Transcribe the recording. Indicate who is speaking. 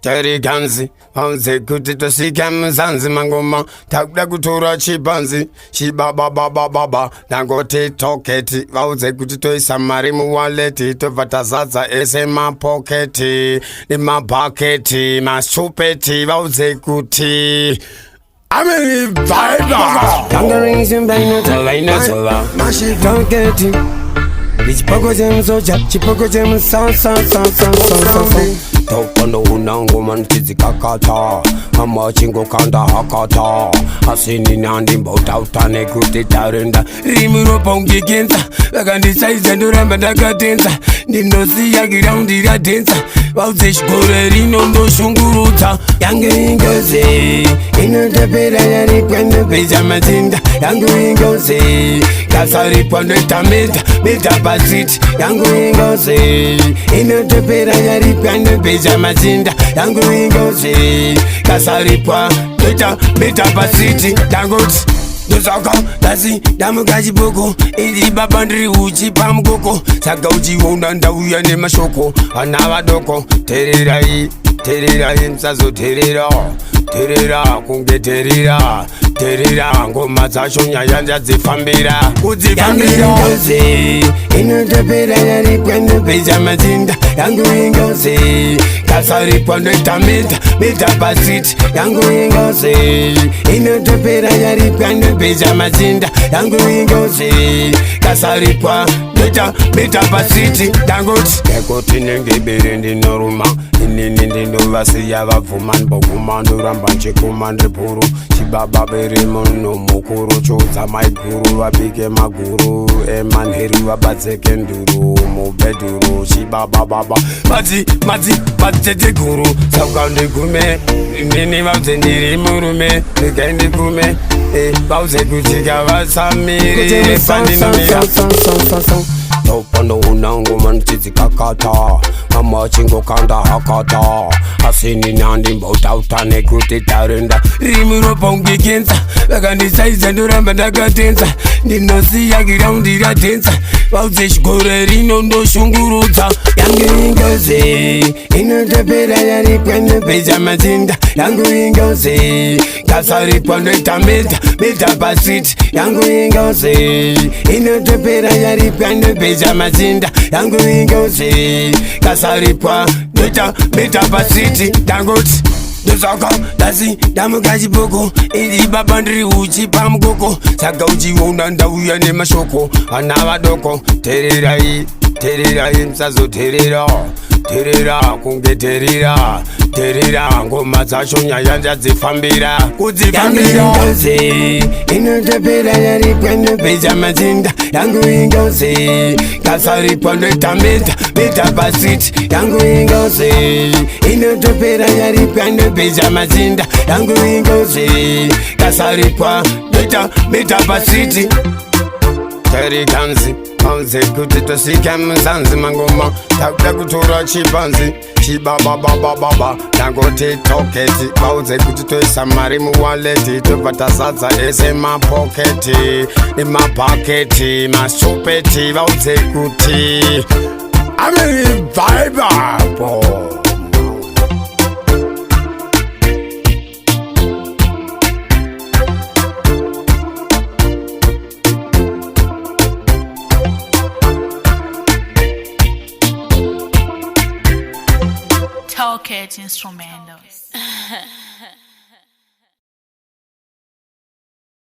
Speaker 1: Terry Ganzi, Hanze Kutito Sikam Zanzi Mangoma, Takdakutura Chibanzi, Shiba Baba Baba, Dangote Toketi, Vauze Kutito Samarimu Waleti, Tovatazaza, Esema Poketi, Ima Baketi, Masupeti, Vauze Kuti. I'm a vibe. Younger rings in Baina, Mashi Toketi. Chipoko jam so jap, chipoko jam sa. Tokono unango man tizi kakata, ama chingo kanda hakata. Hasini nandi mbota utane kuti tarenda. Rimuro pongi kinsa, wakandi saiza nduramba dakatensa. Ninosi ya giraundi ya tensa, wauzesh gore rino ndo shunguruta. Yangu ingoze, inotapera yari kwende peja matinda. Yangu ingoze, kasari pande tameta, meta basit. Yangu ingoze, inotapera yari kwende peja matinda. Yangu ingoze, kasari pa meta basiti. Dangote Dosaka, Dasi, Damugaji Boko, Idi Babandri Uchi Pamgoko, Saka Uchi Wonanda Uyane Mashoko, Anawa Doko, Tererai, Msazo Terera, Kunge Terera, Ngoma Zashonya Yanja Zifambira, Uzifambira, Inotapera Yari Pwende Peja Mazinda, Yangu Ingoze, Kasari Pwende Tamita, Meta Basit, Yangu Ingoze, Inotapera Yari Pwende Peja Mazinda, Yangu Ingoze, Kasari Pwende Meta Basit, Dangote, Yakoti Nenge Berendi Noruma, Inindi Novasi Yava Fuman Bokumando Rambanche Kumandre Puru, Chibaba Berimono Mukuru, Choza my guru, Abike Maguru, Eman Heru Abazekenduru, Mubeduru, Shibaba Baba, Mati Guru, Saukande Gume, Nini Mauzendi Murume, Nikendi Gume, Bauze Kuchiga Vasamiri, Pandinamia. Topono unango man tizi kakata, ama chingo kanda hakata. Hasini nandi mbota utane kuti tarenda. Rimuro pongi kinsa, wakandi saiza nduramba dakatensa. Ninosi ya giraundi ya tensa, wauzesh gore rino ndo shunguruta. Yangu ingoze, inotapera yari kwende peja mazinda. Yangu ingoze, kasari pwende tameta, meta basit. Yangu ingoze, inotapera yari kwende peja mazinda. Yangu ingoze, kasari meta basiti. Dangote Dosaka, Dasi, Damugaji Boko, Idi Babandri Uchi Pamgoko, Saka Uchi Wonanda Uyane Mashoko, Anawa Doko, Tererai, Msazo Terera, Kunge Terera, Ngoma Zashonya Yanja Zifambira, Uzifambira. Yangu ingoze, inotapera yari kwende peja mazinda. Yangu ingoze, kasari pwende tameta, meta basit. Yangu ingoze, inotapera yari kwende peja mazinda. Yangu ingoze, kasari pwende meta basiti. Terry Ganzi, Hanze Kutito Sikam Zanzi Mangoma, Takdakutura Chibanzi, Shiba Baba, Dangote Toketi, Vauze Kutito Samarimu Waleti, Tovatazaza, Esema Poketi, Ima Baketi, Masupeti, Vauze Kuti. I'm a vibe.
Speaker 2: Talk it instrumentals.